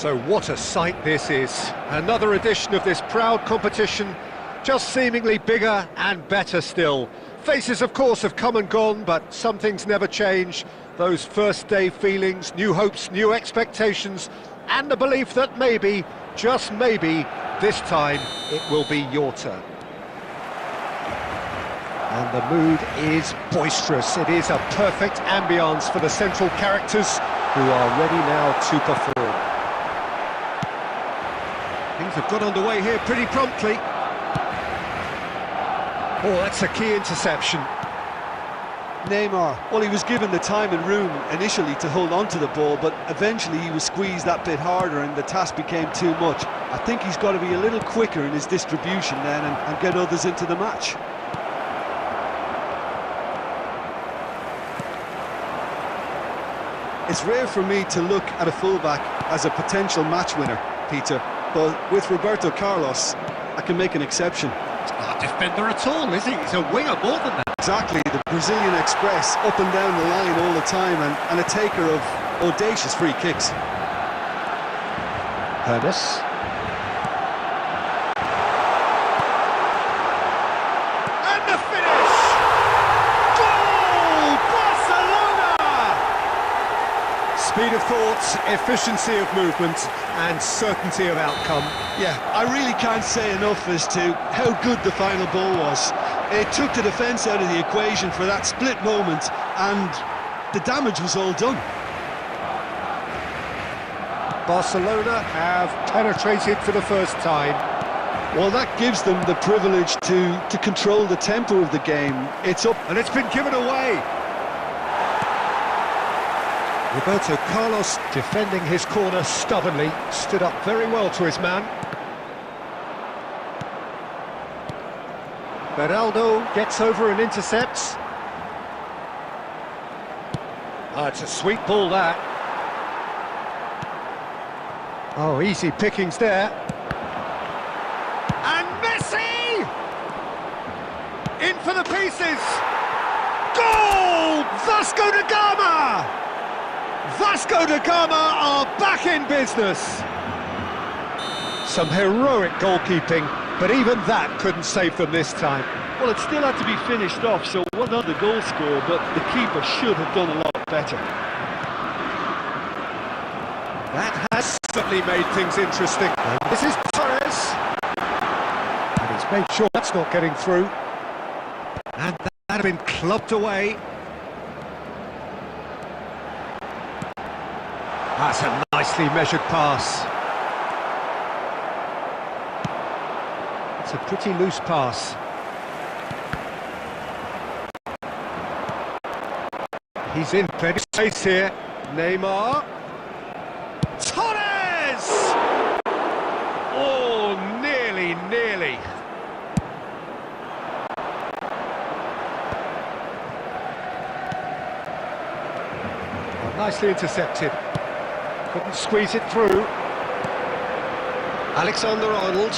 So what a sight this is. Another edition of this proud competition, just seemingly bigger and better still. Faces, of course, have come and gone, but some things never change. Those first day feelings, new hopes, new expectations, and the belief that maybe, just maybe, this time it will be your turn. And the mood is boisterous. It is a perfect ambience for the central characters who are ready now to perform. Things have got underway here pretty promptly. Oh, that's a key interception. Neymar, well, he was given the time and room initially to hold on to the ball, but eventually he was squeezed that bit harder and the task became too much. I think he's got to be a little quicker in his distribution then and get others into the match. It's rare for me to look at a fullback as a potential match winner, Peter, but with Roberto Carlos, I can make an exception. He's not a defender at all, is he? He's a winger more than that. Exactly, the Brazilian Express, up and down the line all the time, and a taker of audacious free kicks. Hernes. And the finish! Goal! Barcelona! Speed of thought, efficiency of movement, and certainty of outcome. Yeah, I really can't say enough as to how good the final ball was. It took the defence out of the equation for that split moment, and the damage was all done. Barcelona have penetrated for the first time. Well, that gives them the privilege to control the tempo of the game. It's up, and it's been given away. Roberto Carlos, defending his corner stubbornly, stood up very well to his man. Beraldo gets over and intercepts. Oh, it's a sweet ball, that. Oh, easy pickings there. And Messi! In for the pieces! Goal! Vasco da Gama! Vasco da Gama are back in business. Some heroic goalkeeping, but even that couldn't save them this time. Well, it still had to be finished off, so well done the goal scorer, but the keeper should have done a lot better. That has certainly made things interesting. And this is Torres. And he's made sure that's not getting through. And that had been clubbed away. That's a nicely measured pass. It's a pretty loose pass. He's in plenty of space here. Neymar. Torres! Oh, nearly. Oh, nicely intercepted. Couldn't squeeze it through. Alexander-Arnold.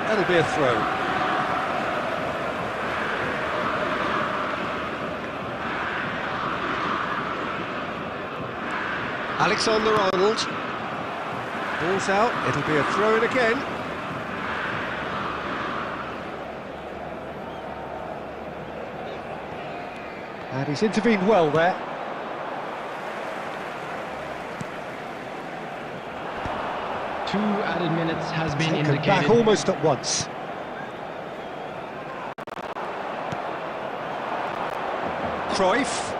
That'll be a throw. Alexander-Arnold. Ball's out, it'll be a throw-in again. And he's intervened well there. Two added minutes has been Taken indicated. back almost at once. Cruyff.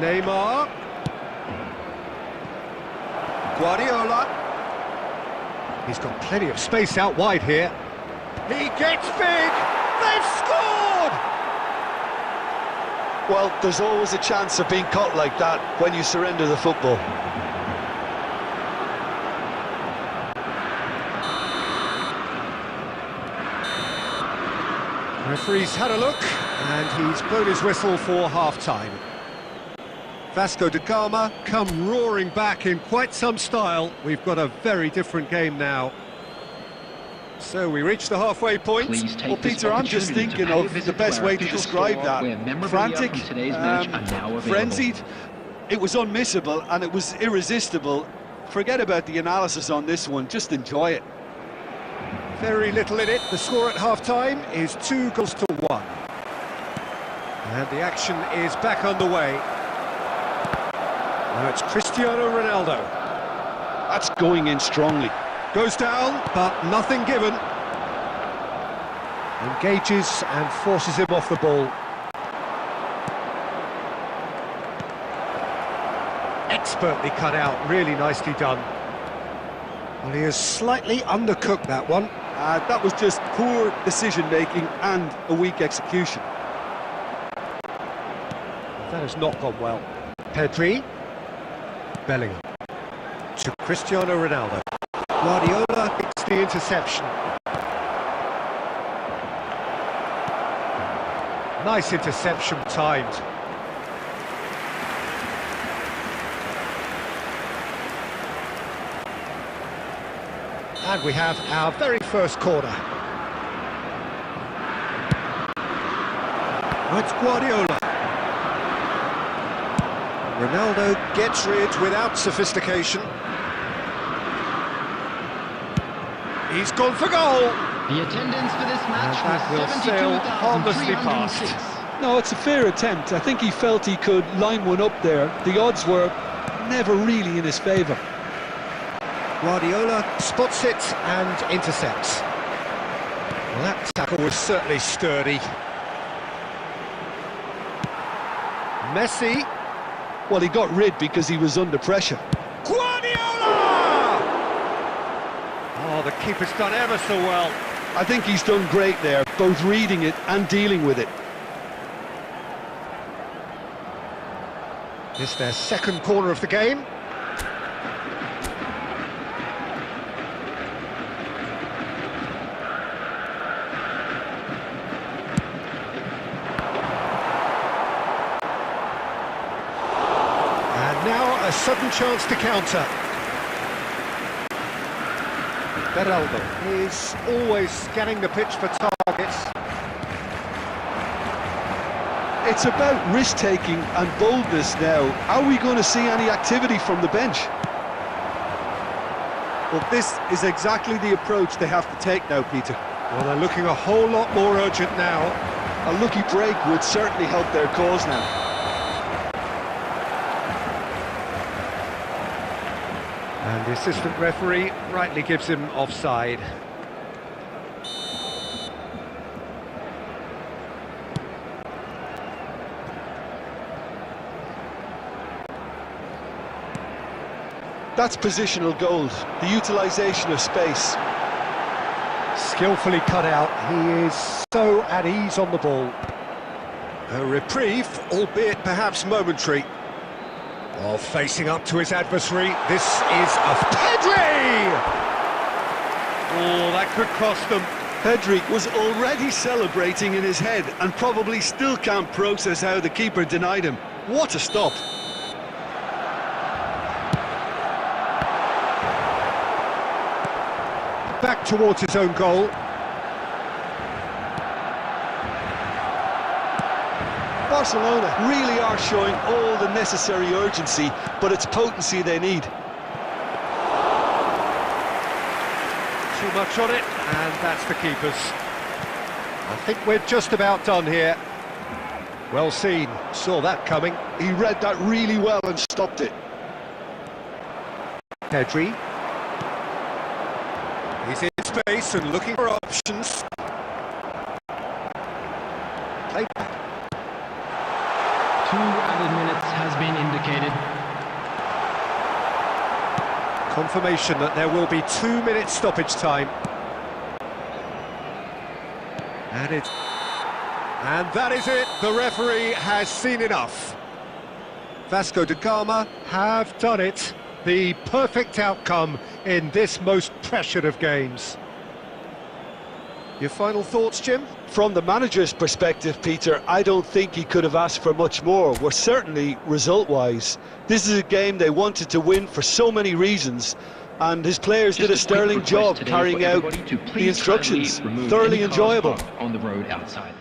Neymar. Guardiola. He's got plenty of space out wide here. He gets big! They've scored! Well, there's always a chance of being caught like that when you surrender the football. Referee's had a look, and he's blown his whistle for half-time. Vasco da Gama come roaring back in quite some style. We've got a very different game now. So we reach the halfway point. Well, Peter, I'm just thinking of the best way to describe that. Frantic, frenzied. It was unmissable and it was irresistible. Forget about the analysis on this one, just enjoy it. Very little in it. The score at half-time is 2-1. And the action is back underway. Now it's Cristiano Ronaldo. That's going in strongly. Goes down, but nothing given. Engages and forces him off the ball. Expertly cut out, really nicely done. Well, he has slightly undercooked that one. That was just poor decision-making and a weak execution. That has not gone well. Pedri. Bellingham. To Cristiano Ronaldo. Guardiola gets the interception. Nice interception timed. And we have our very first corner. It's Guardiola. Ronaldo gets rid without sophistication. He's gone for goal. The attendance for this match That will sail harmlessly past. 72,306. No, it's a fair attempt. I think he felt he could line one up there. The odds were never really in his favour. Guardiola spots it and intercepts. Well, that tackle was certainly sturdy. Messi. Well, he got rid because he was under pressure. Guardiola! Oh, the keeper's done ever so well. I think he's done great there, both reading it and dealing with it. It's their second corner of the game. Now a sudden chance to counter. Beraldo is always scanning the pitch for targets. It's about risk-taking and boldness now. Are we going to see any activity from the bench? Well, this is exactly the approach they have to take now, Peter. Well, they're looking a whole lot more urgent now. A lucky break would certainly help their cause now. And the assistant referee rightly gives him offside. That's positional gold, the utilisation of space. Skillfully cut out, he is so at ease on the ball. A reprieve, albeit perhaps momentary. Oh, facing up to his adversary, this is a Pedri! Oh, that could cost them. Pedri was already celebrating in his head and probably still can't process how the keeper denied him. What a stop! Back towards his own goal. Barcelona really are showing all the necessary urgency, but it's potency they need. Too much on it, and that's the keeper's. I think we're just about done here. Well seen, saw that coming. He read that really well and stopped it. Pedri. He's in space and looking for options. Play back. 2 added minutes has been indicated. Confirmation that there will be 2 minutes stoppage time. And that is it. The referee has seen enough. Vasco da Gama have done it. The perfect outcome in this most pressured of games. Your final thoughts, Jim? From the manager's perspective, Peter, I don't think he could have asked for much more. Well, certainly result-wise. This is a game they wanted to win for so many reasons, and his players did a sterling job carrying out the instructions. Thoroughly enjoyable. On the road outside.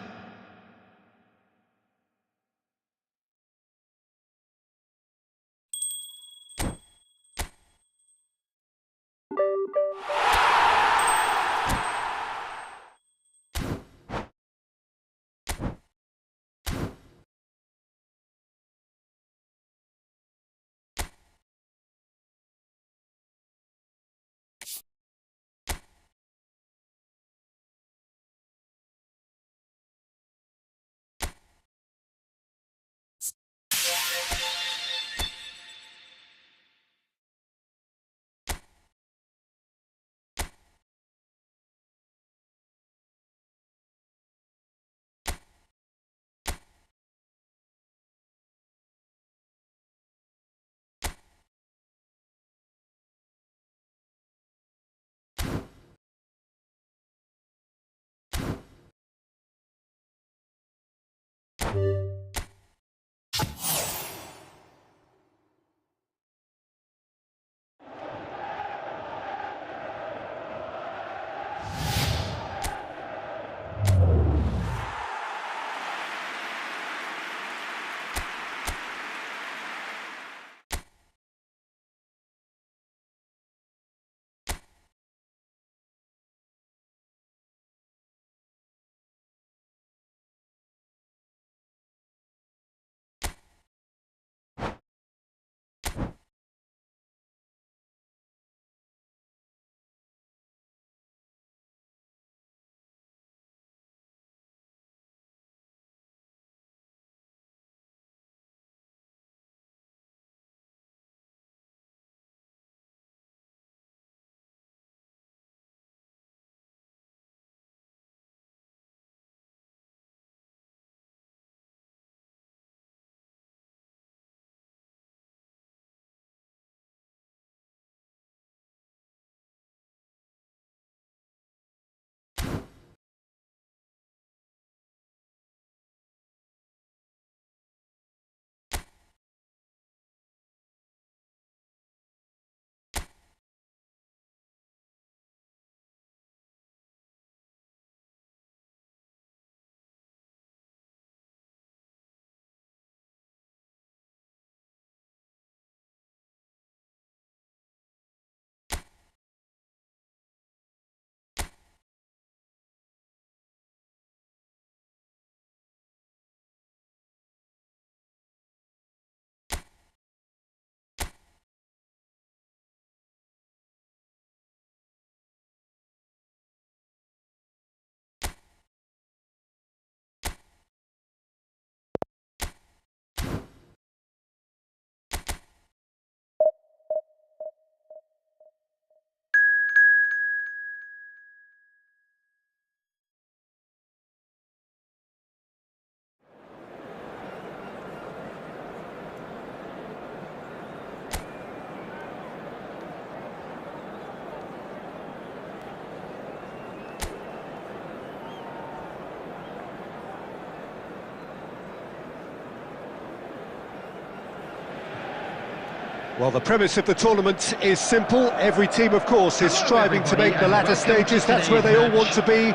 Well, the premise of the tournament is simple. Every team, of course, is striving to make the latter stages. That's where they all want to be.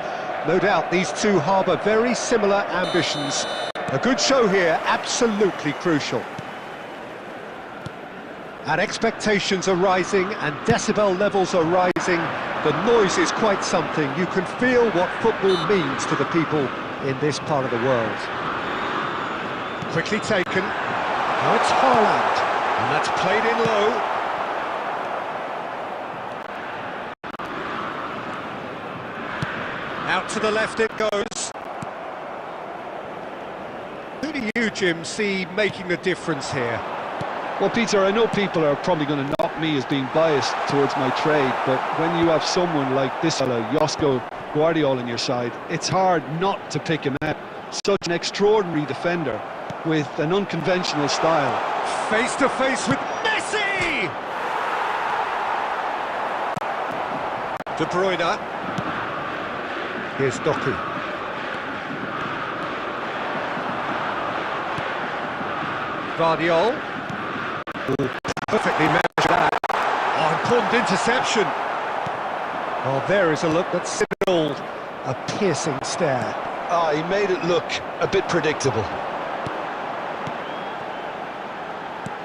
No doubt these two harbour very similar ambitions. A good show here, absolutely crucial. And expectations are rising and decibel levels are rising. The noise is quite something. You can feel what football means to the people in this part of the world. Quickly taken. Now it's Haaland. And that's played in low. Out to the left it goes. Who do you, Jim, see making the difference here? Well, Peter, I know people are probably going to knock me as being biased towards my trade, but when you have someone like this fellow, Josko Guardiola, on your side, it's hard not to pick him out. Such an extraordinary defender with an unconventional style. Face to face with Messi! De Bruyne. Here's Doku. Guardiola. Perfectly measured that. Oh, important interception. Oh, there is a look that signalled a piercing stare. Ah, he made it look a bit predictable.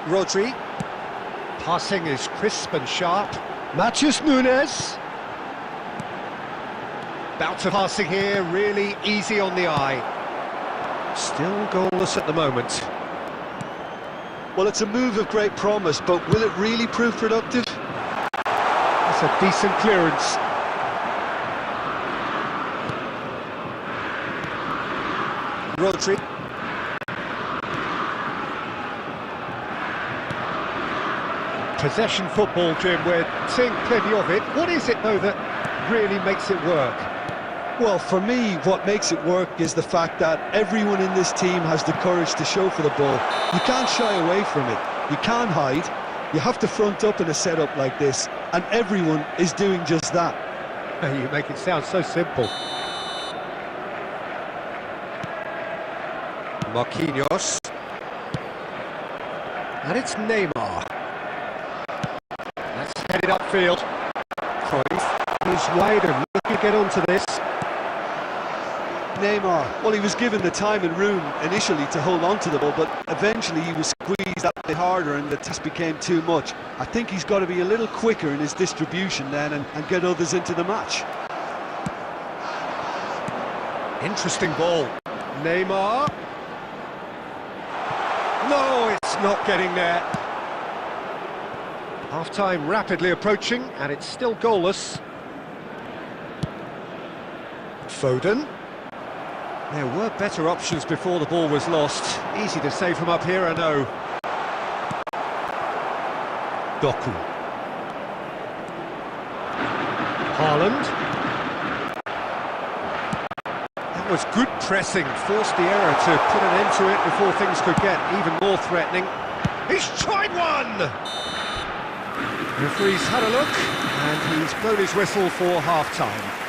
Rodri. Passing is crisp and sharp. Matheus Nunes. Bout of passing here, really easy on the eye. Still goalless at the moment. Well, it's a move of great promise, but will it really prove productive? That's a decent clearance. Rodri. Possession football, Jim, we're seeing plenty of it. What is it, though, that really makes it work? Well, for me, what makes it work is the fact that everyone in this team has the courage to show for the ball. You can't shy away from it. You can't hide. You have to front up in a setup like this, and everyone is doing just that. You make it sound so simple. Marquinhos. And it's Neymar. That's headed upfield. Cruyff is wide and looking to get onto this. Neymar, well, he was given the time and room initially to hold on to the ball, but eventually he was squeezed that bit harder and the task became too much. I think he's got to be a little quicker in his distribution then and get others into the match. Interesting ball. Neymar. No, it's not getting there. Half-time rapidly approaching, and it's still goalless. Foden. There were better options before the ball was lost. Easy to save from up here, I know. Doku. Haaland. That was good pressing, forced the error to put an end to it before things could get even more threatening. He's tried one! The referee's had a look, and he's blown his whistle for half-time.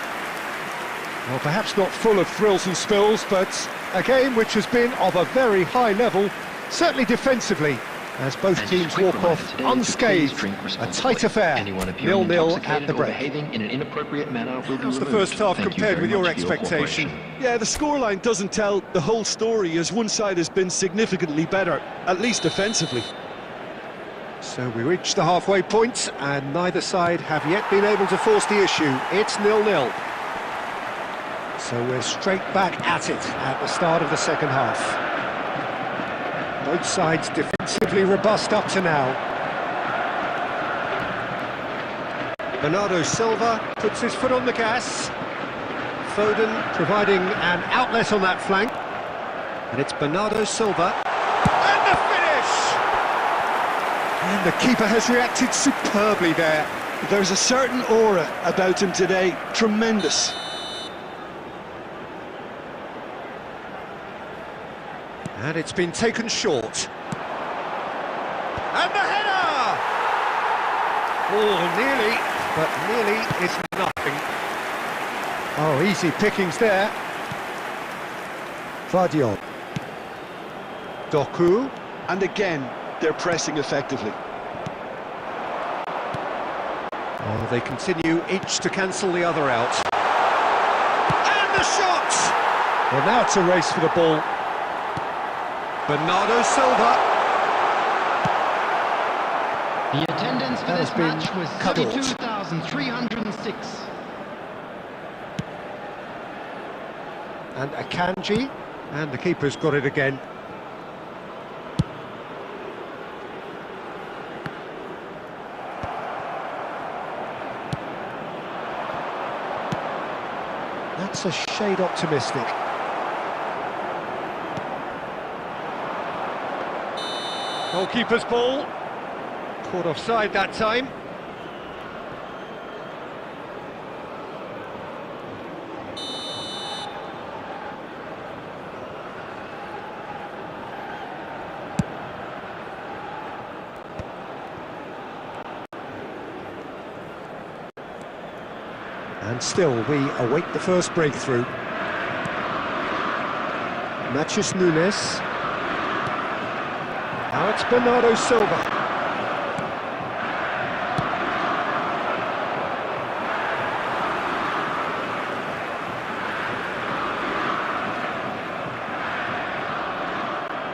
Well, perhaps not full of thrills and spills, but a game which has been of a very high level, certainly defensively, as both teams walk off unscathed. A tight affair, 0-0 at the break. How's the first half compared with your expectation? Yeah, the scoreline doesn't tell the whole story, as one side has been significantly better, at least defensively. So we reach the halfway point, and neither side have yet been able to force the issue. It's 0-0. So we're straight back at it at the start of the second half. Both sides defensively robust up to now. Bernardo Silva puts his foot on the gas. Foden providing an outlet on that flank. And it's Bernardo Silva. And the finish! And the keeper has reacted superbly there. There's a certain aura about him today, tremendous. And it's been taken short. And the header! Oh, nearly, but nearly is nothing. Oh, easy pickings there. Guardiola. Doku. And again, they're pressing effectively. Well, they continue each to cancel the other out. And the shot! Well, now it's a race for the ball. Bernardo Silva. The attendance for this match was 32,306. And Akanji, and the keeper's got it again. That's a shade optimistic. Goalkeeper's ball. Caught offside that time. And still, we await the first breakthrough. Matheus Nunes. Now it's Bernardo Silva.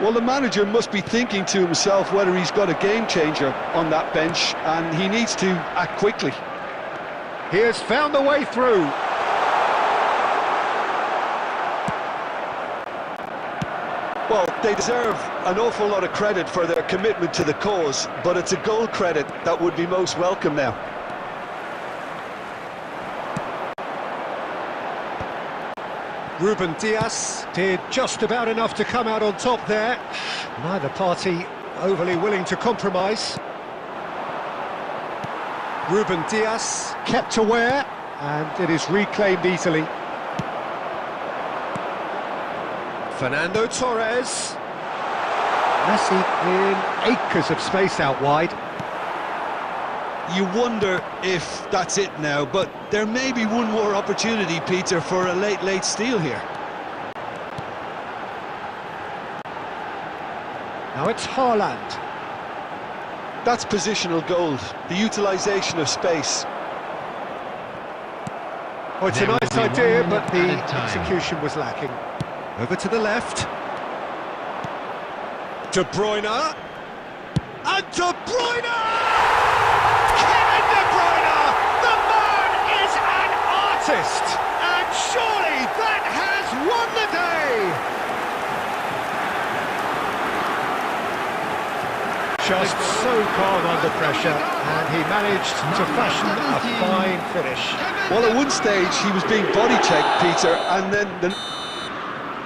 Well, the manager must be thinking to himself whether he's got a game changer on that bench, and he needs to act quickly. He has found the way through. Well, they deserve an awful lot of credit for their commitment to the cause, but it's a goal credit that would be most welcome now. Ruben Dias did just about enough to come out on top there. Neither party overly willing to compromise. Ruben Dias kept aware, and it is reclaimed easily. Fernando Torres. Messi in acres of space out wide. You wonder if that's it now, but there may be one more opportunity, Peter, for a late steal here. Now it's Haaland. That's positional gold, the utilisation of space. Oh, it's a nice idea, but the execution was lacking. Over to the left. De Bruyne. And De Bruyne! Kevin De Bruyne! The man is an artist! And surely that has won the day! Just so calm under pressure, and he managed to fashion a fine finish. Well, at one stage he was being body checked, Peter, and then...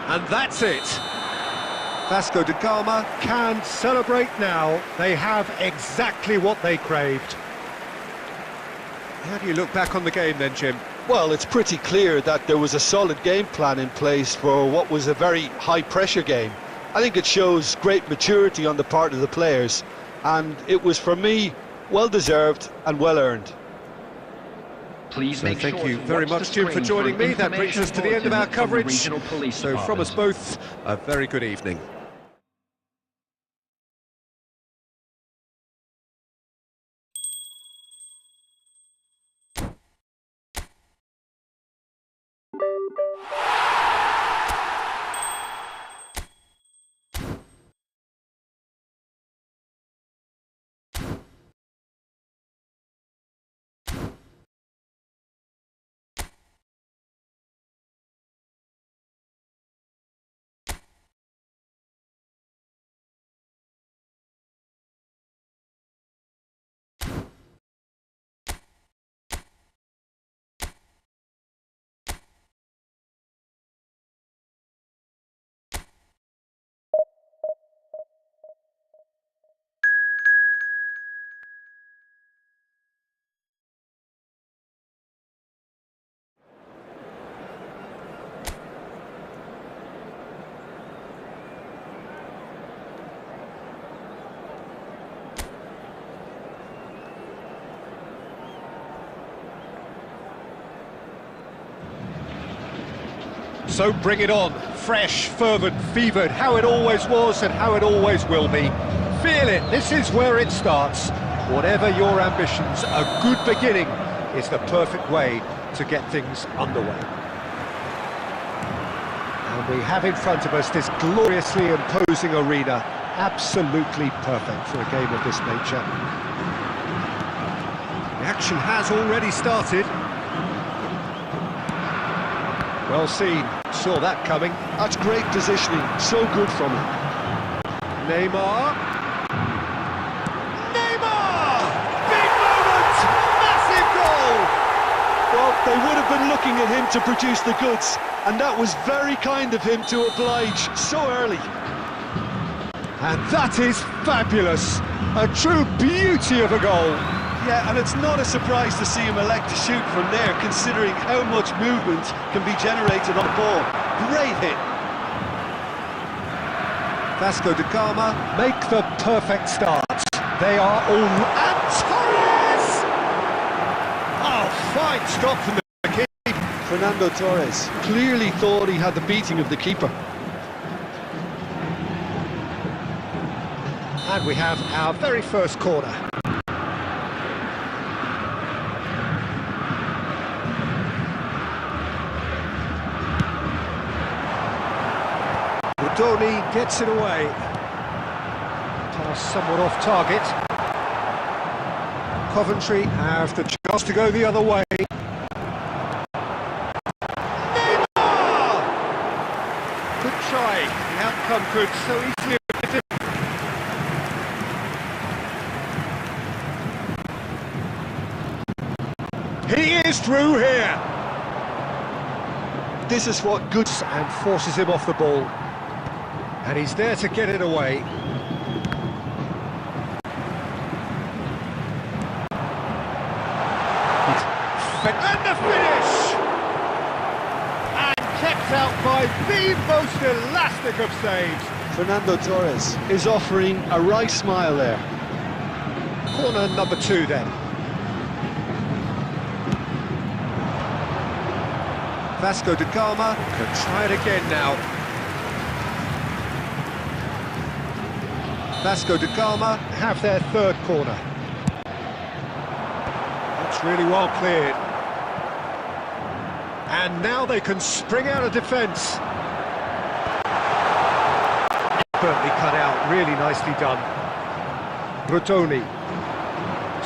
And that's it. Vasco da Gama can celebrate now. They have exactly what they craved. How do you look back on the game then, Jim? Well, it's pretty clear that there was a solid game plan in place for what was a very high-pressure game. I think it shows great maturity on the part of the players, and it was, for me, well-deserved and well-earned. Please so thank you very much, Jim, for joining me. That brings us to the end of our coverage. So from us both, a very good evening. So bring it on, fresh, fervent, fevered, how it always was and how it always will be. Feel it, this is where it starts. Whatever your ambitions, a good beginning is the perfect way to get things underway. And we have in front of us this gloriously imposing arena, absolutely perfect for a game of this nature. The action has already started. Well seen, saw that coming. That's great positioning, so good from him. Neymar! Big moment! Massive goal! Well, they would have been looking at him to produce the goods, and that was very kind of him to oblige so early. And that is fabulous! A true beauty of a goal! Yeah, and it's not a surprise to see him elect to shoot from there, considering how much movement can be generated on the ball. Great hit. Vasco da Gama make the perfect start. They are all... And Torres! Oh, fine stop from the keeper. Fernando Torres clearly thought he had the beating of the keeper. And we have our very first corner. Rodoni gets it away. Pass somewhat off target. Coventry have the chance to go the other way. Neymar! Good try. The outcome could so easily have been. He is through here. This is what good... And forces him off the ball. And he's there to get it away. And the finish! And kept out by the most elastic of saves. Fernando Torres is offering a right smile there. Corner number 2 then. Vasco da Gama can try it again now. Vasco da Gama have their third corner. That's really well cleared. And now they can spring out of defence. Expertly cut out, really nicely done. Rodoni.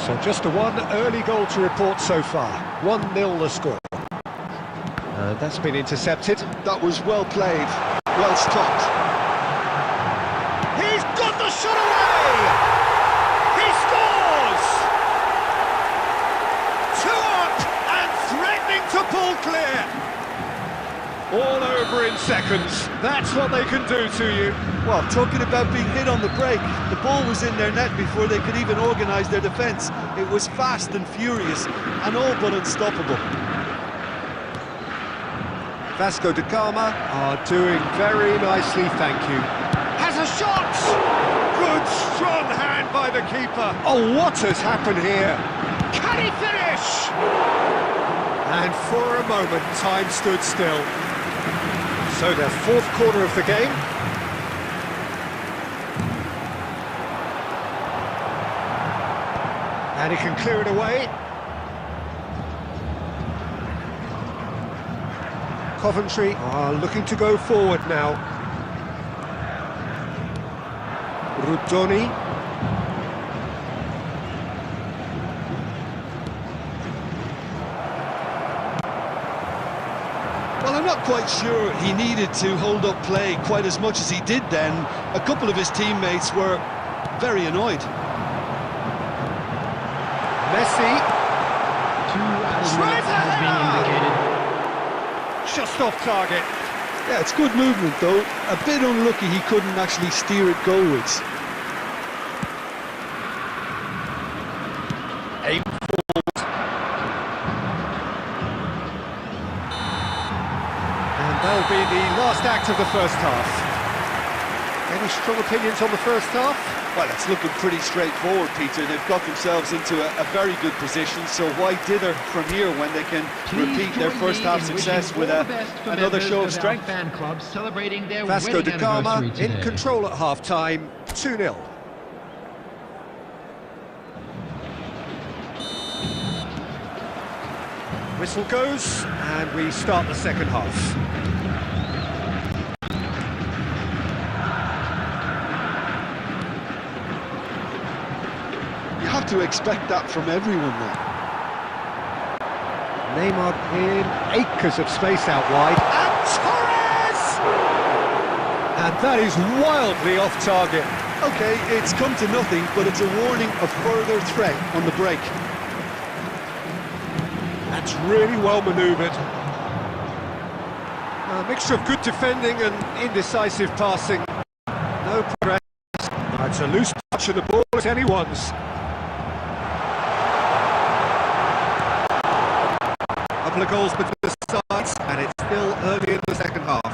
So just the one early goal to report so far. 1-0 the score. That's been intercepted. That was well played, well stopped. He's got the shot away! He scores! 2 up and threatening to pull clear. All over in seconds. That's what they can do to you. Well, talking about being hit on the break, the ball was in their net before they could even organise their defence. It was fast and furious and all but unstoppable. Vasco da Gama are doing very nicely, thank you. Has a shot! Good, strong hand by the keeper. Oh, what has happened here? Can he finish? And for a moment, time stood still. So their 4th quarter of the game. And he can clear it away. Coventry are looking to go forward now. Rodoni. Well, I'm not quite sure he needed to hold up play quite as much as he did then. A couple of his teammates were very annoyed. Messi. 2 added minutes has been indicated. Just off target. Yeah, it's good movement though. A bit unlucky he couldn't actually steer it goalwards. Aim forward. And that'll be the last act of the first half. Any strong opinions on the first half? Well, it's looking pretty straightforward, Peter. They've got themselves into a very good position, so why dither from here when they can repeat their first half success with another show of strength? Fan club celebrating their Vasco da Gama in today. control at half-time, 2-0. Whistle goes, and we start the second half. You have to expect that from everyone now. Neymar in acres of space out wide, and Torres! And that is wildly off target. Okay, it's come to nothing, but it's a warning of further threat on the break. That's really well manoeuvred. A mixture of good defending and indecisive passing. No progress. It's a loose touch and the ball is anyone's. Couple of goals between the sides, and it's still early in the second half.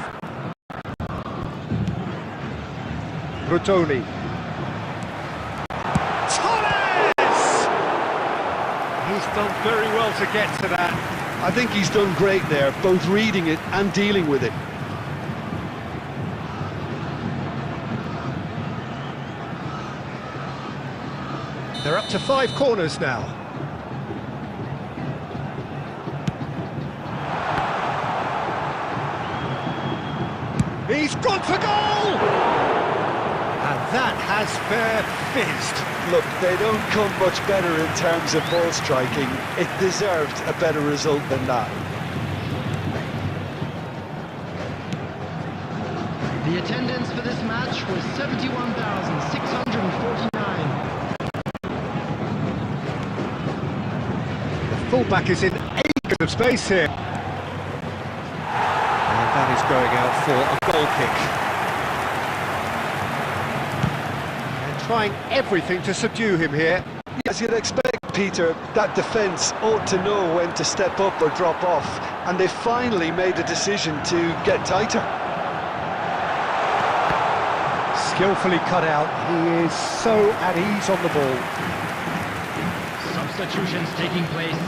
Rotoni. Torres! He's done very well to get to that. I think he's done great there, both reading it and dealing with it. They're up to 5 corners now. He's gone for goal! And that has fair fizzed. Look, they don't come much better in terms of ball striking. It deserved a better result than that. The attendance for this match was 71,649. The fullback is in acres of space here. And that is going out for a goal kick. And trying everything to subdue him here. As you'd expect, Peter, that defence ought to know when to step up or drop off, and they finally made a decision to get tighter. Skillfully cut out, he is so at ease on the ball. Substitutions taking place.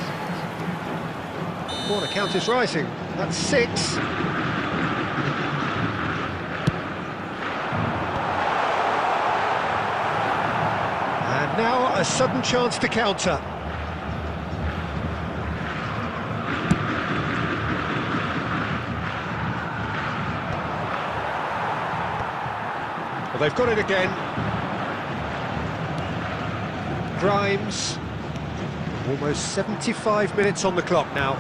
Corner count is rising, that's 6. And now a sudden chance to counter. Well, they've got it again. Grimes. Almost 75 minutes on the clock now.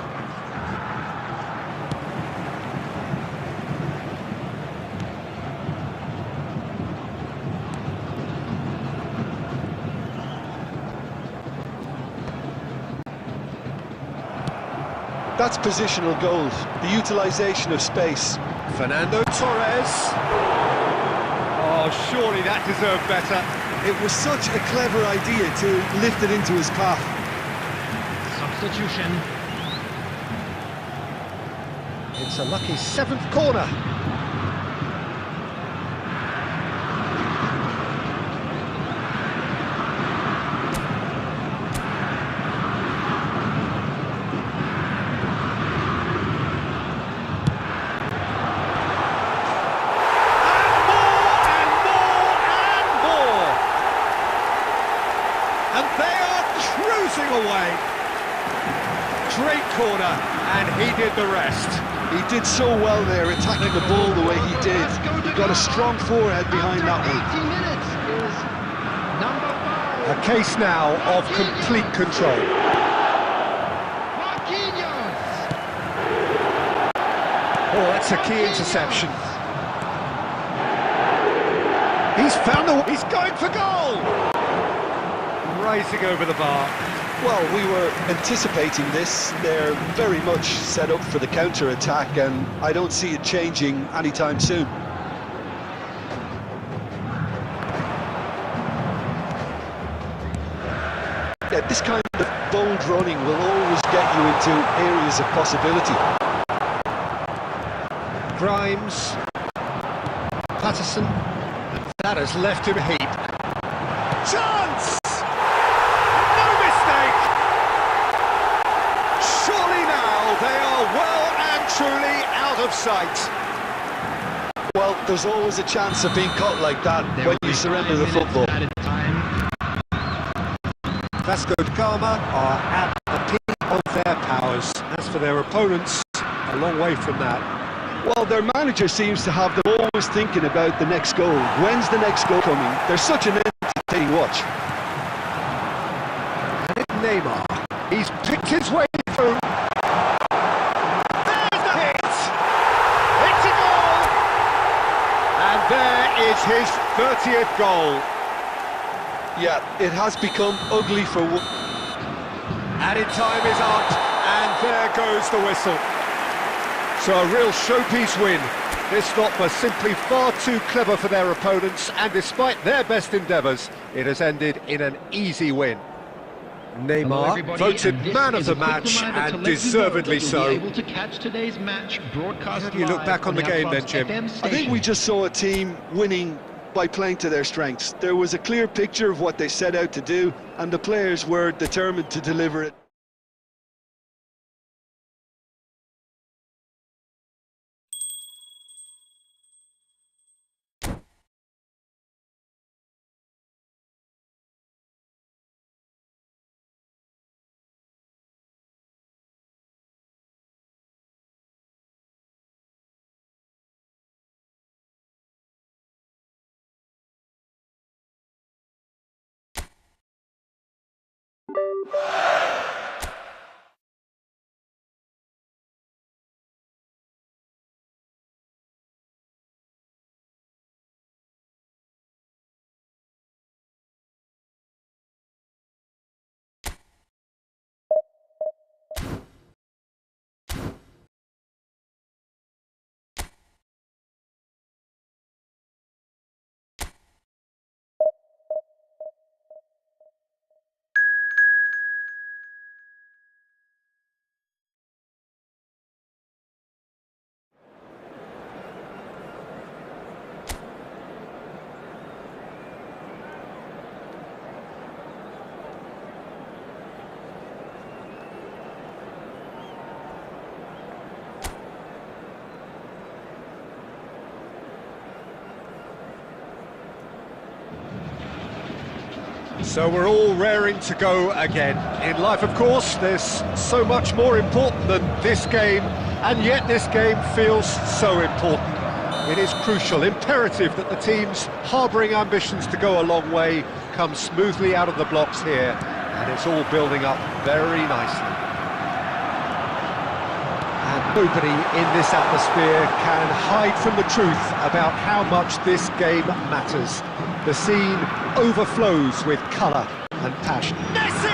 That's positional gold, the utilisation of space. Fernando Torres. Oh, surely that deserved better. It was such a clever idea to lift it into his path. Substitution. It's a lucky 7th corner. And they are cruising away. Great corner, and he did the rest. He did so well there, attacking the ball the way he did. He got a strong forehead behind that one. 80 minutes is number 5. A case now of complete control. Marquinhos. Oh, that's a key interception. He's found the... He's going for goal! Rising over the bar. Well, we were anticipating this. They're very much set up for the counter-attack, and I don't see it changing anytime soon. Yeah, this kind of bold running will always get you into areas of possibility. Grimes. Patterson. And that has left him a heap. Chance! No mistake! Surely now they are well and truly out of sight. Well, there's always a chance of being caught like that when you surrender the football. Vasco da Gama are at the peak of their powers. As for opponents a long way from that. Well, their manager seems to have them always thinking about the next goal. When's the next goal coming? They're such an entertaining watch. And it's Neymar. He's picked his way through. There's the hit! It's a goal! And there is his 30th goal. Yeah, it has become ugly for... Added time is up, and there goes the whistle. So a real showpiece win. This lot were simply far too clever for their opponents, and despite their best endeavours, it has ended in an easy win. Neymar voted man of the match, and deservedly so. Able to catch today's match broadcast. How do you look back on the game then, Jim? I think we just saw a team winning by playing to their strengths. There was a clear picture of what they set out to do, and the players were determined to deliver it. So we're all raring to go again. In life, of course, there's so much more important than this game, and yet this game feels so important. It is crucial, imperative that the teams harbouring ambitions to go a long way come smoothly out of the blocks here, and it's all building up very nicely. And nobody in this atmosphere can hide from the truth about how much this game matters. The scene overflows with colour and passion. Messi!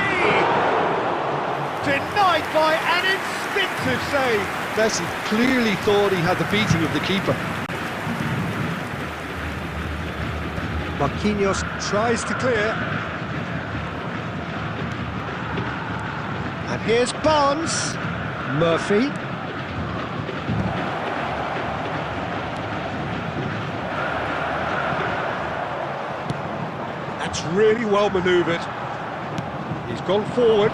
Denied by an instinctive save. Messi clearly thought he had the beating of the keeper. Marquinhos tries to clear. And here's Barnes. Murphy. That's really well manoeuvred. He's gone forward.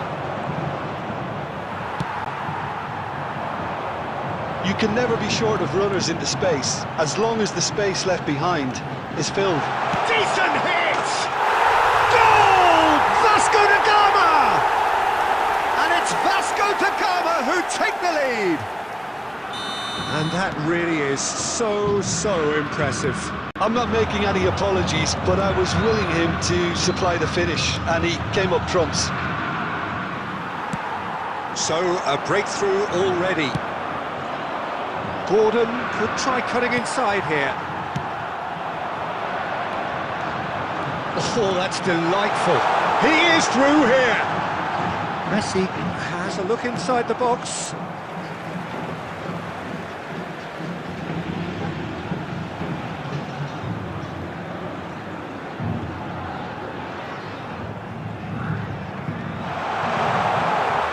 You can never be short of runners into space, as long as the space left behind is filled. Decent hit! Goal! Vasco da Gama! And it's Vasco da Gama who take the lead. And that really is so impressive. I'm not making any apologies, but I was willing him to supply the finish, and he came up trumps. So, a breakthrough already. Gordon could try cutting inside here. Oh, that's delightful. He is through here. Messi has a look inside the box.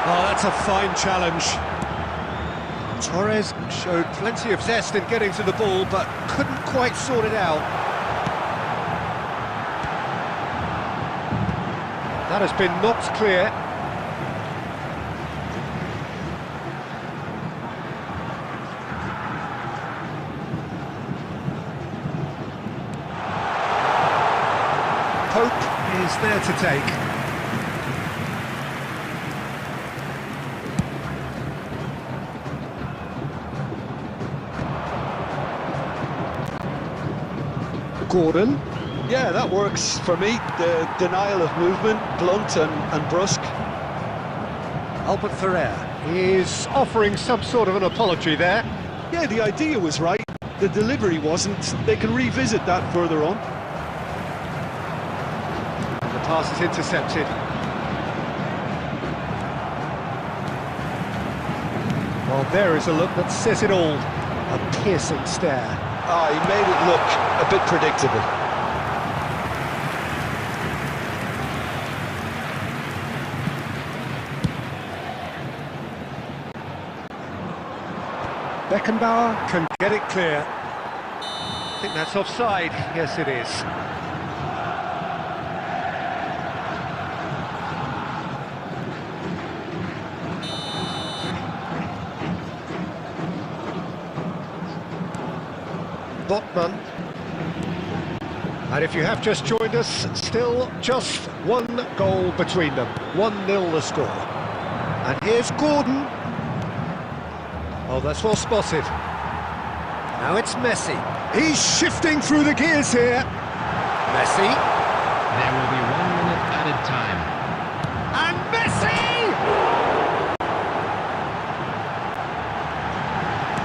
Oh, that's a fine challenge. Torres showed plenty of zest in getting to the ball, but couldn't quite sort it out. That has been knocked clear. Pope is there to take. Gordon. Yeah, that works for me. The denial of movement, blunt and brusque. Albert Ferrer is offering some sort of an apology there. Yeah, the idea was right. The delivery wasn't. They can revisit that further on. The pass is intercepted. Well, there is a look that says it all. A piercing stare. Ah, he made it look a bit predictable. Beckenbauer can get it clear. I think that's offside. Yes, it is. Botman. And if you have just joined us, still just one goal between them. 1-0 the score. And here's Gordon. Oh, that's well spotted. Now it's Messi. He's shifting through the gears here. Messi. There will be 1 minute added time. And Messi!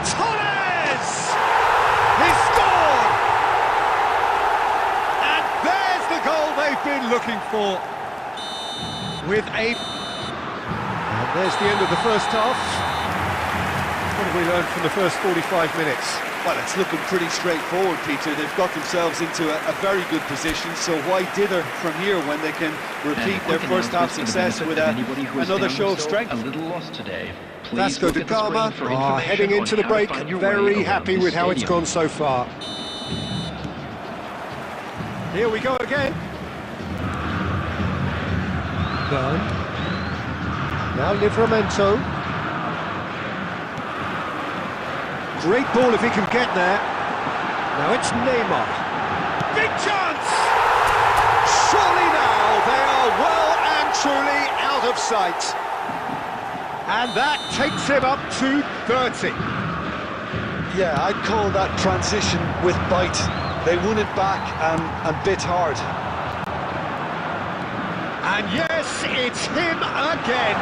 Torres! He scored! And there's the goal they've been looking for. And there's the end of the first half. What have we learned from the first 45 minutes? Well, it's looking pretty straightforward, Peter. They've got themselves into a very good position, so why dither from here when they can repeat their first half success with another show of strength? A little lost today. Vasco da Gama are heading into the break, very happy with how it's gone so far. Here we go again. Byrne. Now Livramento. Great ball if he can get there. Now it's Neymar. Big chance! Surely now they are well and truly out of sight. And that takes him up to 30. Yeah, I'd call that transition with bite. They won it back and bit hard. And yes, it's him again.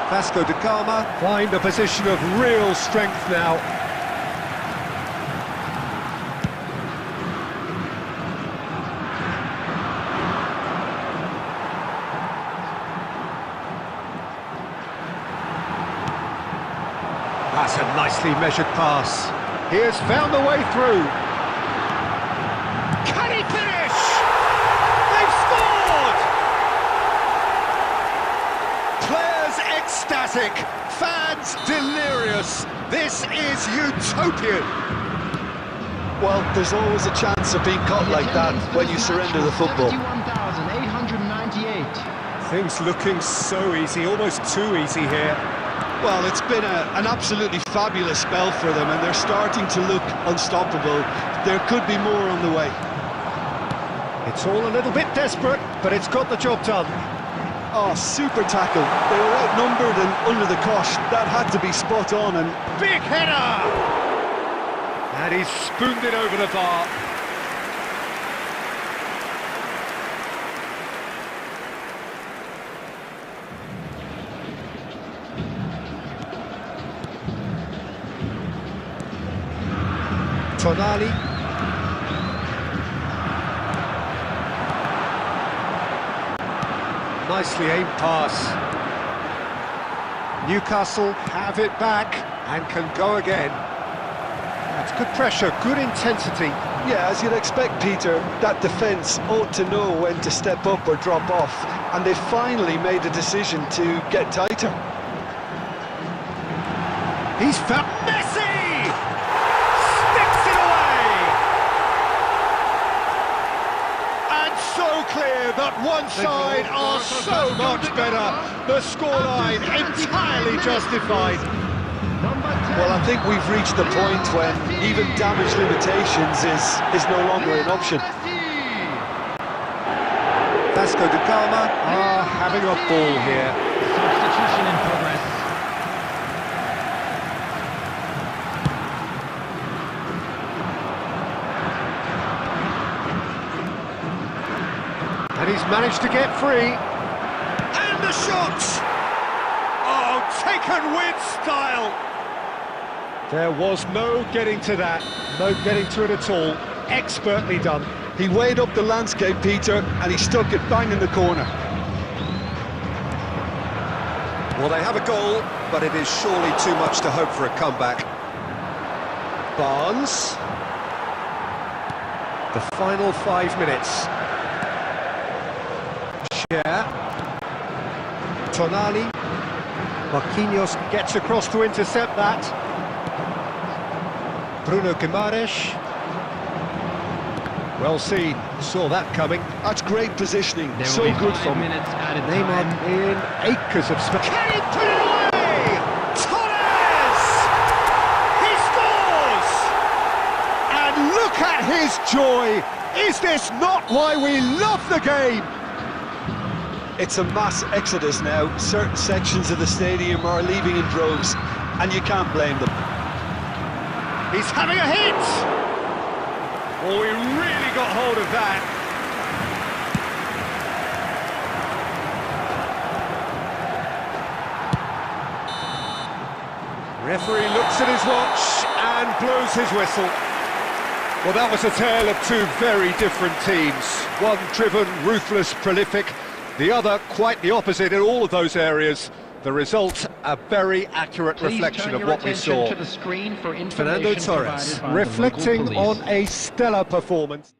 Vasco da Gama find a position of real strength now. That's a nicely measured pass. He has found the way through. Can he finish? They've scored! Players ecstatic, fans delirious. This is utopian. Well, there's always a chance of being caught like that when you surrender the football. 71,898. Things looking so easy, almost too easy here. Well, it's been an absolutely fabulous spell for them, and they're starting to look unstoppable. There could be more on the way. It's all a little bit desperate, but it's got the job done. Oh, super tackle. They were outnumbered and under the cosh. That had to be spot on, and Big header! And he's spooned it over the bar. Tonali. Nicely aimed pass. Newcastle have it back and can go again. That's good pressure, good intensity. yeah, as you'd expect, Peter, that defence ought to know when to step up or drop off, and they finally made a decision to get tighter. He's found Messi! Sticks it away! And so clear that one side are so much better. The scoreline entirely justified. Well, I think we've reached the point when even damage limitations is no longer an option. Vasco da Gama are having a ball here. Substitution in progress. And he's managed to get free. And the shot! Oh, taken with style! There was no getting to that, no getting to it at all. Expertly done. He weighed up the landscape, Peter, and he stuck it bang in the corner. Well, they have a goal, but it is surely too much to hope for a comeback. Barnes. The final 5 minutes. Cher. Tonali. Marquinhos gets across to intercept that. Bruno Guimaraes. Well seen, saw that coming. That's great positioning, There so will be good 5 from minutes added Neymar time. in acres of space. Can he put it away? Torres! He scores! And look at his joy! Is this not why we love the game? It's a mass exodus now. Certain sections of the stadium are leaving in droves, and you can't blame them. He's having a hit! Oh, he really got hold of that. Referee looks at his watch and blows his whistle. Well, that was a tale of two very different teams. One driven, ruthless, prolific. The other quite the opposite in all of those areas. The result, a very accurate Please reflection turn of your what we attention saw. to the screen for Fernando information Torres provided by the reflecting local on police. a stellar performance.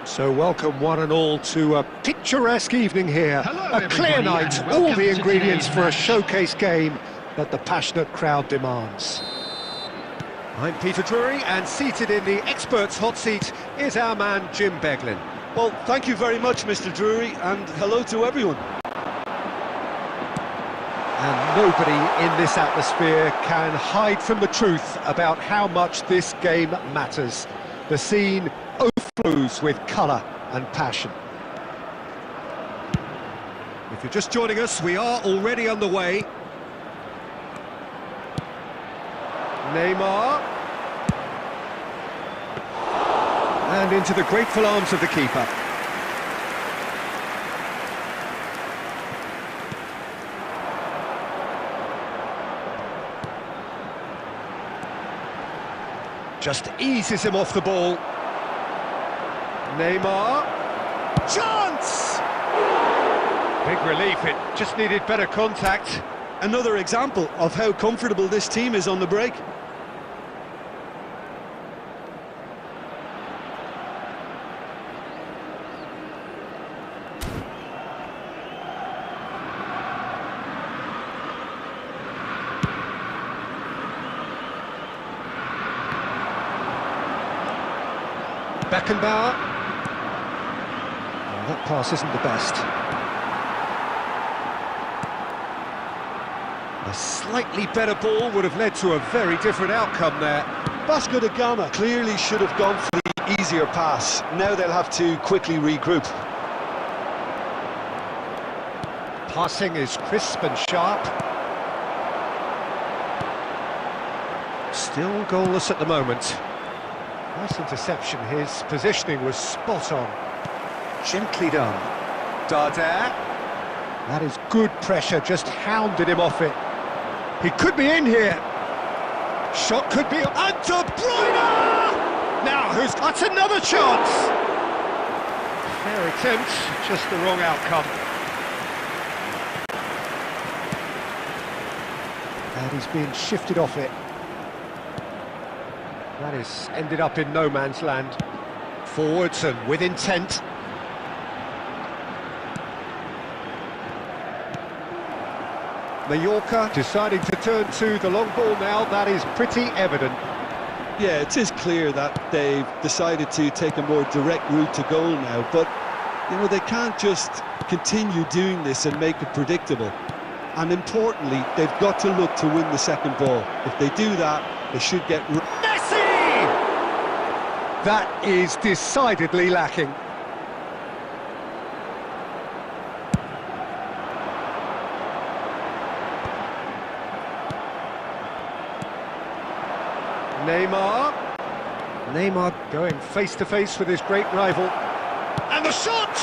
So welcome one and all to a picturesque evening here. Hello, A clear everybody, night, and all welcome the to ingredients today's for a match. showcase game that the passionate crowd demands. I'm Peter Drury, and seated in the experts' hot seat is our man Jim Beglin. Well, thank you very much, Mr. Drury, and hello to everyone. And nobody in this atmosphere can hide from the truth about how much this game matters. The scene overflows with colour and passion. If you're just joining us, we are already underway. Neymar. And into the grateful arms of the keeper. Just eases him off the ball. Neymar. Chance! Big relief, it just needed better contact. Another example of how comfortable this team is on the break. Beckenbauer. Oh, that pass isn't the best. A slightly better ball would have led to a very different outcome there. Vasco da Gama clearly should have gone for the easier pass. Now they'll have to quickly regroup. Passing is crisp and sharp. Still goalless at the moment. Nice interception, his positioning was spot on. Gently done. Dardare. That is good pressure, just hounded him off it. He could be in here. Shot could be... And De Bruyne! Now, that's another chance! Fair attempt, just the wrong outcome. And he's being shifted off it. That is ended up in no man's land. Forwards and with intent. Mallorca deciding to turn to the long ball now, that is pretty evident. Yeah, it is clear that they've decided to take a more direct route to goal now, but, you know, they can't just continue doing this and make it predictable. And importantly, they've got to look to win the second ball. If they do that, they should get... Messi! That is decidedly lacking. Neymar going face-to-face with his great rival. And the shot!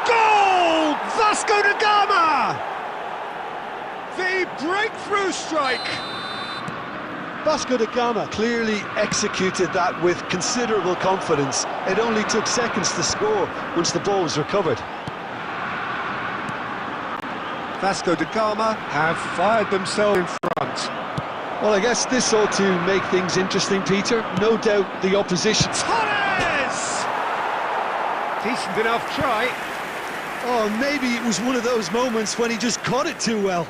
Goal! Vasco da Gama! The breakthrough strike! Vasco da Gama clearly executed that with considerable confidence. It only took seconds to score once the ball was recovered. Vasco da Gama have fired themselves in front. Well, I guess this ought to make things interesting, Peter. No doubt the opposition... Torres! Decent enough try. Oh, maybe it was one of those moments when he just caught it too well.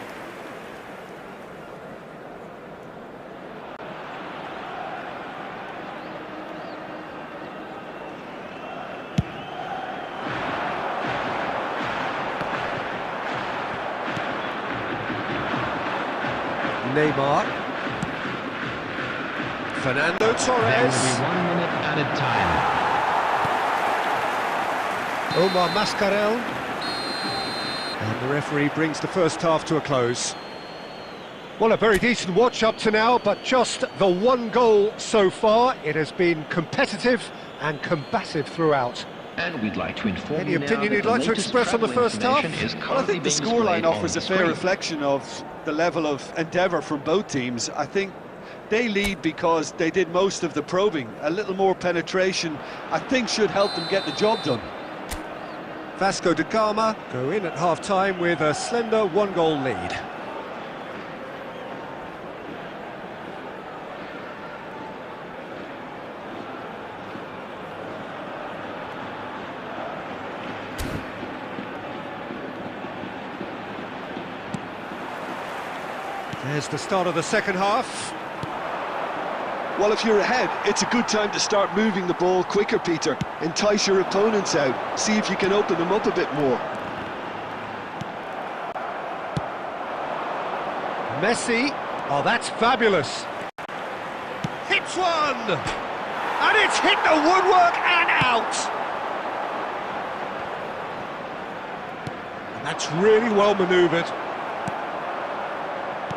Neymar. Fernando Torres. There will be 1 minute added time. Omar Mascarell. And the referee brings the first half to a close. Well, a very decent watch up to now, but just the one goal so far. It has been competitive and combative throughout. And we'd like to inform Any you now opinion that you'd the like to latest express on the travel first half? information is Well, I currently think the being scoreline displayed offers on a the fair screen. reflection of the level of endeavour from both teams. I think they lead because they did most of the probing. A little more penetration, I think, should help them get the job done. Vasco da Gama go in at half-time with a slender one-goal lead. There's the start of the second half. Well, if you're ahead, it's a good time to start moving the ball quicker, Peter. Entice your opponents out. See if you can open them up a bit more. Messi. Oh, that's fabulous. Hits one! And it's hit the woodwork and out! And that's really well manoeuvred.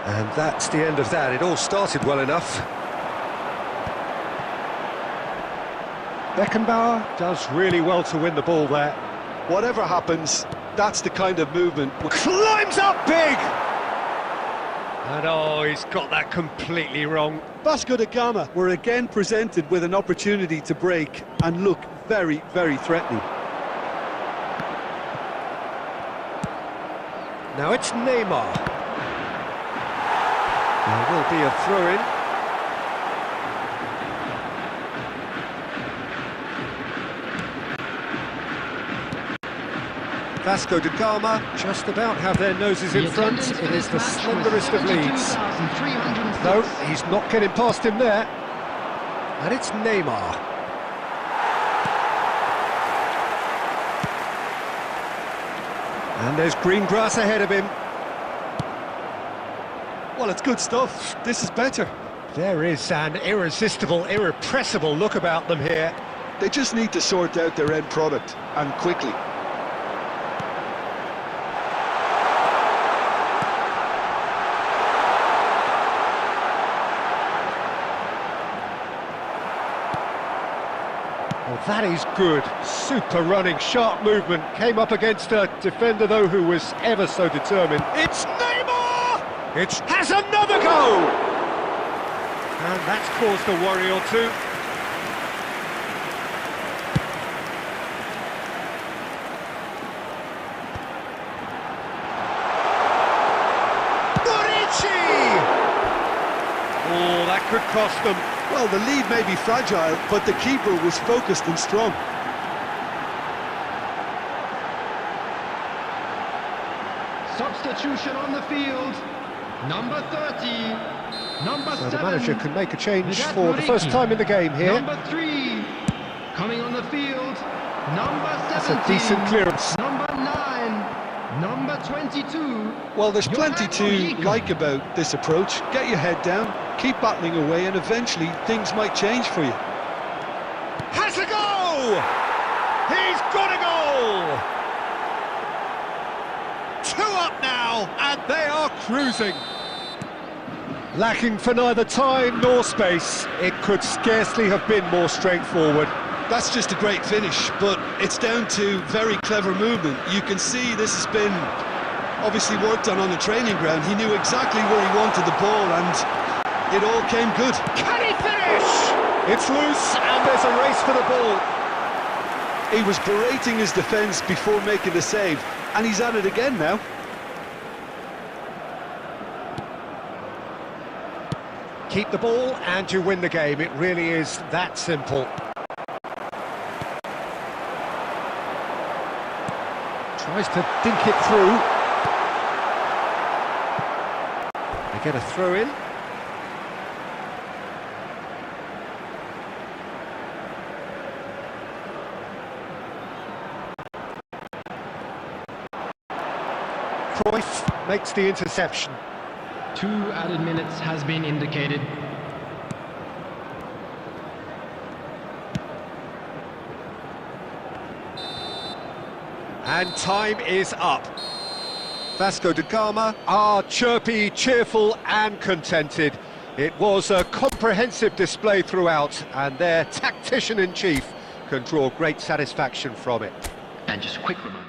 And that's the end of that. It all started well enough. Beckenbauer does really well to win the ball there. Whatever happens, that's the kind of movement. Climbs up big! And oh, he's got that completely wrong. Vasco da Gama were again presented with an opportunity to break and look very, very threatening. Now it's Neymar. There will be a throw-in. Vasco da Gama just about have their noses in front. It is the slenderest of leads. No, he's not getting past him there. And it's Neymar. And there's green grass ahead of him. Well, it's good stuff. This is better. There is an irresistible, irrepressible look about them here. They just need to sort out their end product, and quickly. Well, that is good. Super running, sharp movement. Came up against a defender, though, who was ever so determined. It's Neymar! It has another go! And that's caused a worry or two. Oh, that could cost them. Well, the lead may be fragile, but the keeper was focused and strong. substitution on the field. Number 30, number So 7. the manager can make a change Vedat for the first Muriqi. time in the game here. Number 3, coming on the field. Number 17. That's a decent clearance. Number 9, number 22. Well, there's Johan plenty to Muriqi. like about this approach. Get your head down, keep battling away, and eventually things might change for you. Has a goal! He's got a goal! 2 up now, and they are cruising. Lacking for neither time nor space. It could scarcely have been more straightforward. That's just a great finish, but it's down to very clever movement. You can see this has been obviously worked on the training ground. He knew exactly where he wanted the ball, and it all came good. Can he finish? It's loose, and there's a race for the ball. He was berating his defence before making the save, and he's at it again now. Keep the ball and you win the game. It really is that simple. Tries to dink it through. They get a throw in. Cruyff makes the interception. 2 added minutes has been indicated. And time is up. Vasco da Gama are chirpy, cheerful and contented. It was a comprehensive display throughout, and their tactician-in-chief can draw great satisfaction from it. And just a quick reminder.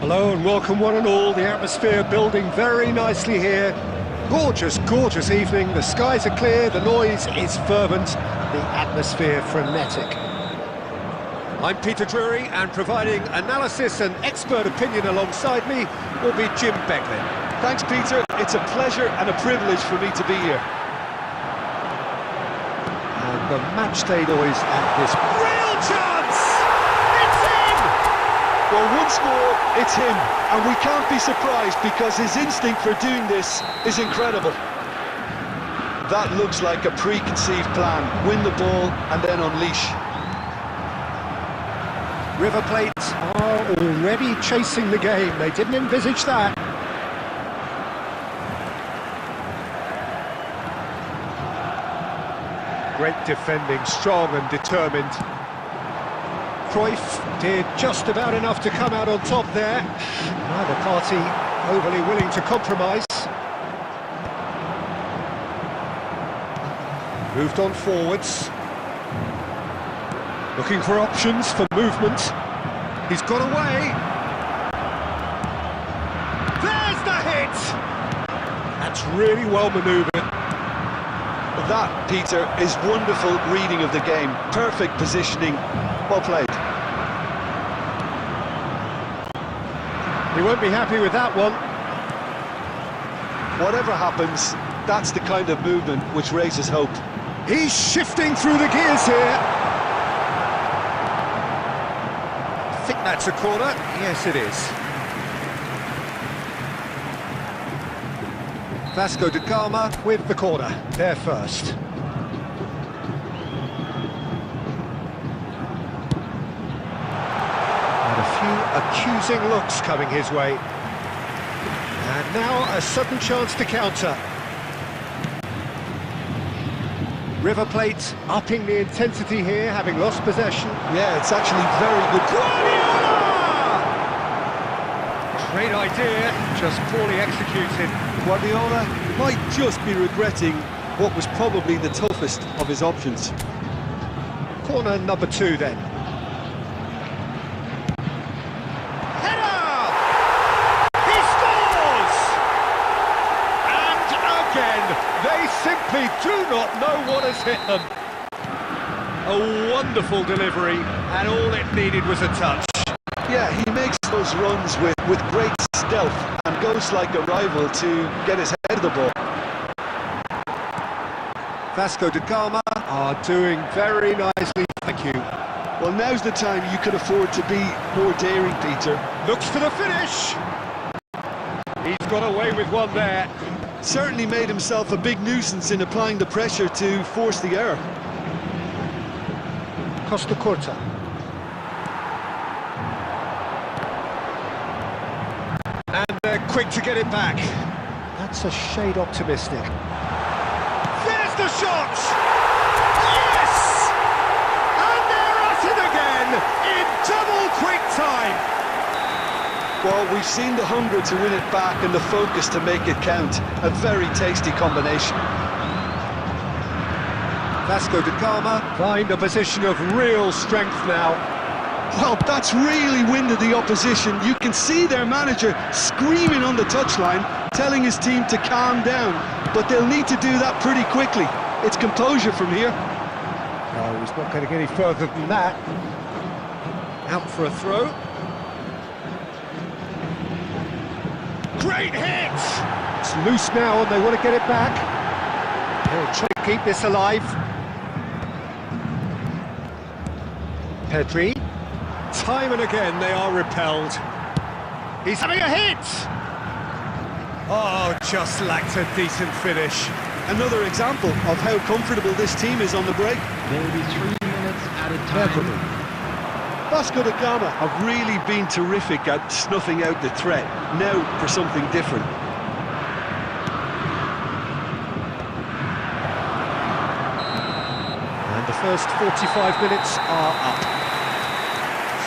Hello and welcome one and all. The atmosphere building very nicely here. Gorgeous, gorgeous evening. The skies are clear, the noise is fervent, the atmosphere frenetic. I'm Peter Drury, and providing analysis and expert opinion alongside me will be Jim Becklin. Thanks, Peter. It's a pleasure and a privilege for me to be here. And the matchday noise at this real chance! It's in! Well, once more, it's him, and we can't be surprised because his instinct for doing this is incredible. That looks like a preconceived plan. Win the ball and then unleash. River Plate are already chasing the game. They didn't envisage that. Great defending, strong and determined. Cruyff did just about enough to come out on top there. Neither party overly willing to compromise. Moved on forwards. Looking for options for movement. He's got away. There's the hit! That's really well manoeuvred. That, Peter, is wonderful reading of the game. Perfect positioning. Well played. He won't be happy with that one. Whatever happens, that's the kind of movement which raises hope. He's shifting through the gears here. I think that's a corner. Yes, it is. Vasco da Gama with the corner, there first. And a few accusing looks coming his way. And now a sudden chance to counter. River Plate upping the intensity here, having lost possession. Yeah, it's actually very good. Guardiola! Great idea, just poorly executed. Guardiola might just be regretting what was probably the toughest of his options. Corner number 2 then. Header! He scores! And again, they simply do not know what has hit them. A wonderful delivery, and all it needed was a touch. Yeah, he makes those runs with great stealth and goes like a rival to get his head of the ball. Vasco da Gama are doing very nicely, thank you. Well, now's the time you could afford to be more daring, Peter. Looks for the finish! He's got away with one there. Certainly made himself a big nuisance in applying the pressure to force the error. Costa Curta. And they're quick to get it back. That's a shade optimistic. There's the shot! Yes! And they're at it again in double quick time. Well, we've seen the hunger to win it back and the focus to make it count. A very tasty combination. Vasco da Gama find a position of real strength now. Well, that's really winded the opposition. You can see their manager screaming on the touchline, telling his team to calm down. But they'll need to do that pretty quickly. It's composure from here. No, he's not going to get any further than that. Out for a throw. Great hit! It's loose now and they want to get it back. They'll try to keep this alive. Pedri. Time and again they are repelled. He's having a hit! Oh, just lacked a decent finish. Another example of how comfortable this team is on the break. There will be 3 minutes at a time. Vasco da Gama have really been terrific at snuffing out the threat. Now for something different. And the first 45 minutes are up.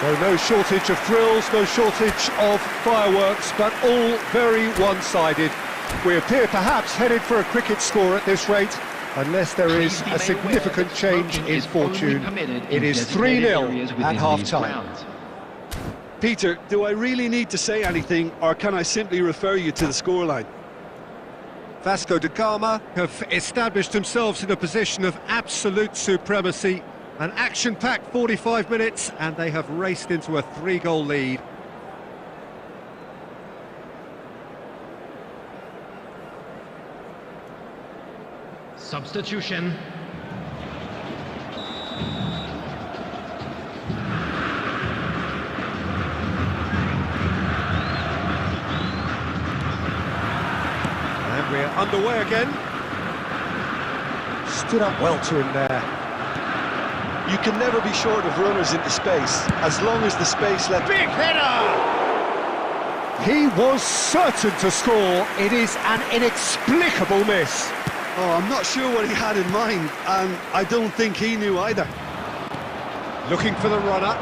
So no shortage of thrills, no shortage of fireworks, but all very one-sided. We appear perhaps headed for a cricket score at this rate, unless there is a significant change in fortune. It is 3-0 at half-time. Peter, do I really need to say anything, or can I simply refer you to the scoreline? Vasco da Gama have established themselves in a position of absolute supremacy. An action-packed 45 minutes, and they have raced into a 3-goal lead. Substitution. And we're underway again. Stood up well to him there. You can never be short of runners into space, as long as the space left... Big header! He was certain to score. It is an inexplicable miss. Oh, I'm not sure what he had in mind, and I don't think he knew either. Looking for the runner.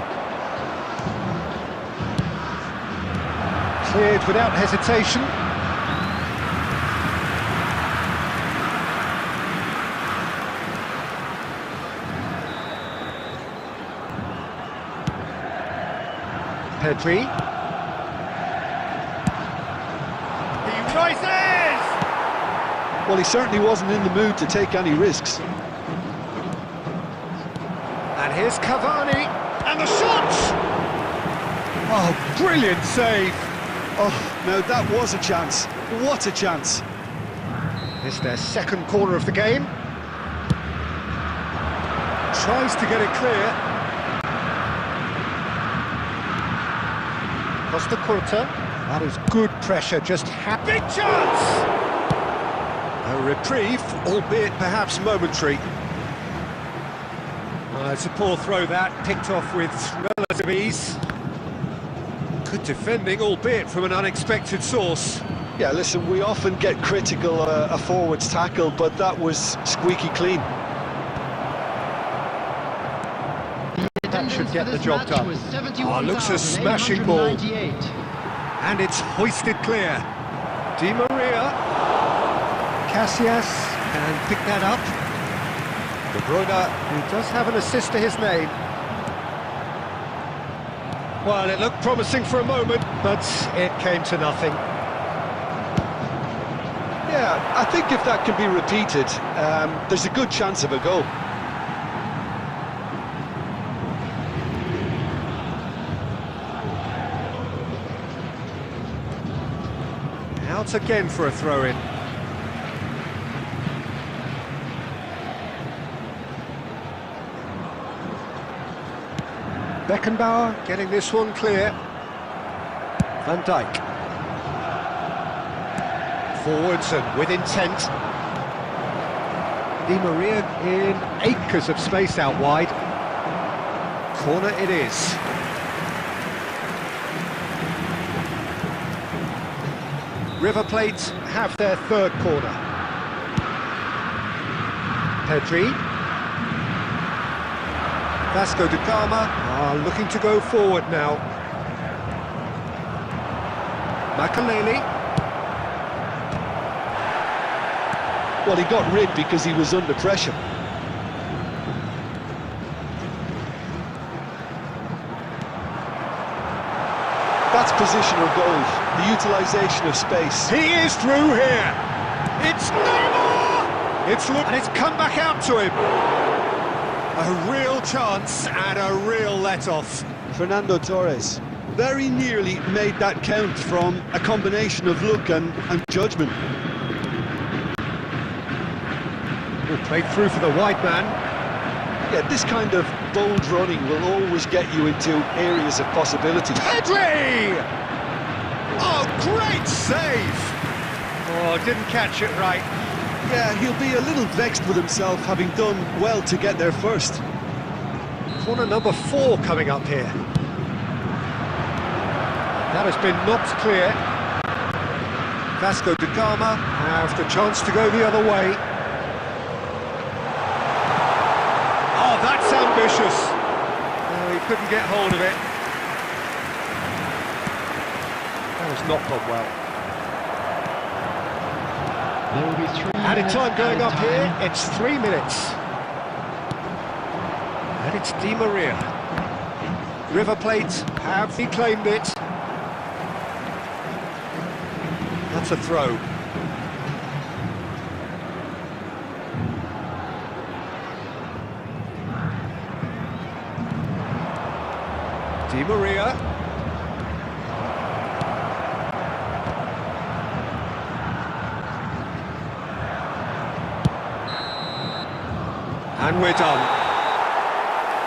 Cleared without hesitation. Pedri. He rises! Well, he certainly wasn't in the mood to take any risks. And here's Cavani, and the shot! Oh, brilliant save! Oh, now that was a chance. What a chance. It's their second corner of the game. Tries to get it clear. Costa Curta. That is good pressure, just big chance! A reprieve, albeit perhaps momentary. It's a poor throw that, picked off with relative ease. Good defending, albeit from an unexpected source. Yeah, listen, we often get critical a forward's tackle, but that was squeaky clean. That should get the job done. Oh, looks a smashing ball. And it's hoisted clear. Di Maria. Casillas can pick that up. De Bruyne, who does have an assist to his name. Well, it looked promising for a moment, but it came to nothing. Yeah, I think if that can be repeated, there's a good chance of a goal. Out again for a throw-in. Beckenbauer getting this one clear. Van Dijk. Forwards and with intent. Di Maria in acres of space out wide. Corner it is. River Plate have their third corner. Pedri. Vasco da Gama are looking to go forward now. Makaleli. Well, he got rid because he was under pressure. That's positional goal, the utilisation of space. He is through here. It's Neymar! And it's come back out to him. A real chance and a real let-off. Fernando Torres very nearly made that count from a combination of luck and judgment. Played through for the wide man. Yeah, this kind of bold running will always get you into areas of possibility. Pedri! Oh, great save! Oh, didn't catch it right. Yeah, he'll be a little vexed with himself, having done well to get there first. Corner number 4 coming up here. That has been knocked clear. Vasco da Gama have the chance to go the other way. Oh, that's ambitious. Oh, he couldn't get hold of it. That has not gone well. There will be 3 Added minutes time going added up time. here, it's 3 minutes. And it's Di Maria. River Plate have reclaimed it. That's a throw. Di Maria. And we're done.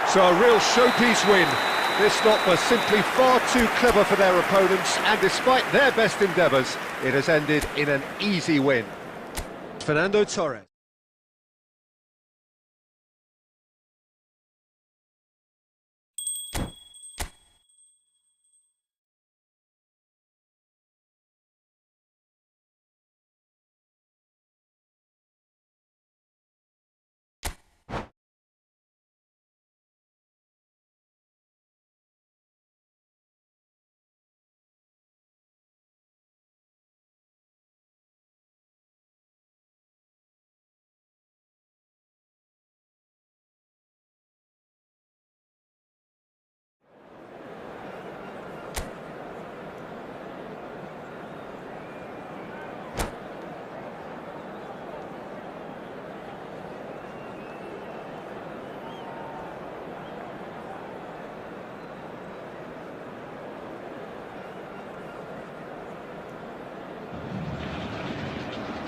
So a real showpiece win. This lot was simply far too clever for their opponents, and despite their best endeavours, it has ended in an easy win. Fernando Torres.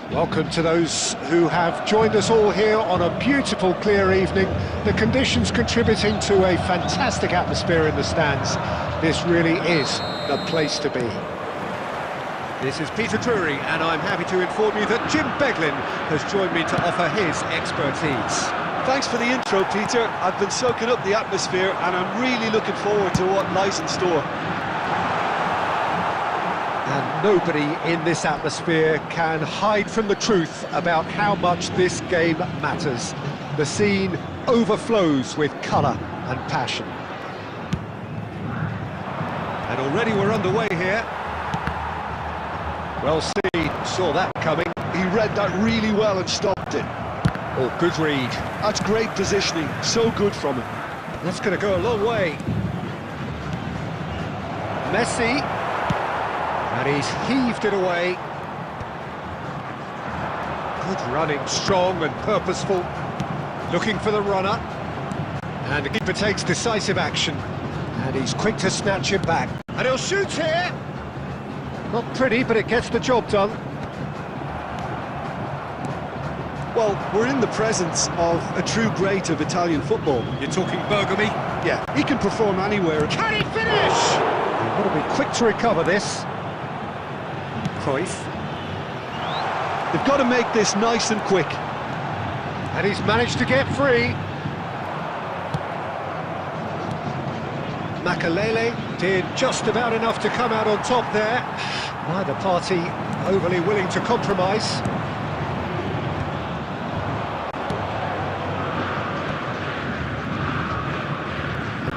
Welcome to those who have joined us all here on a beautiful, clear evening. The conditions contributing to a fantastic atmosphere in the stands. This really is the place to be. This is Peter Drury, and I'm happy to inform you that Jim Beglin has joined me to offer his expertise. Thanks for the intro, Peter. I've been soaking up the atmosphere, and I'm really looking forward to what lies in store. And nobody in this atmosphere can hide from the truth about how much this game matters. The scene overflows with colour and passion. And already we're underway here. Well seen, saw that coming. He read that really well and stopped it. Oh, good read. That's great positioning, so good from him. That's going to go a long way. Messi. And he's heaved it away. Good running, strong and purposeful. Looking for the runner. And the keeper takes decisive action. And he's quick to snatch it back. And he'll shoot here! Not pretty, but it gets the job done. Well, we're in the presence of a true great of Italian football. You're talking Bergami? Yeah, he can perform anywhere. Can he finish? He's got to be quick to recover this. Cruyff. They've got to make this nice and quick. And he's managed to get free. Makalele did just about enough to come out on top there. Neither party overly willing to compromise.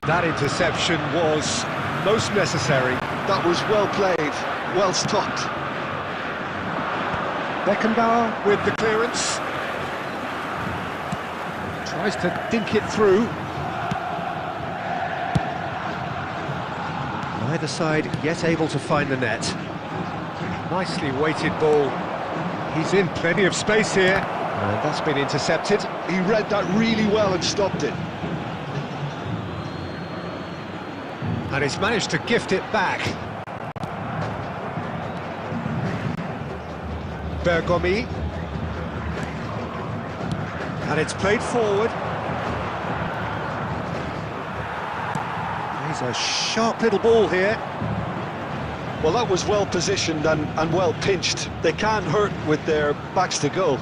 That interception was most necessary. That was well played, well stopped. Beckenbauer with the clearance. Tries to dink it through. Neither side yet able to find the net. Nicely weighted ball. He's in plenty of space here. And that's been intercepted. He read that really well and stopped it. And he's managed to gift it back. Bergami. And it's played forward. He's a sharp little ball here. Well, that was well positioned and well pinched. They can't hurt with their backs to goal.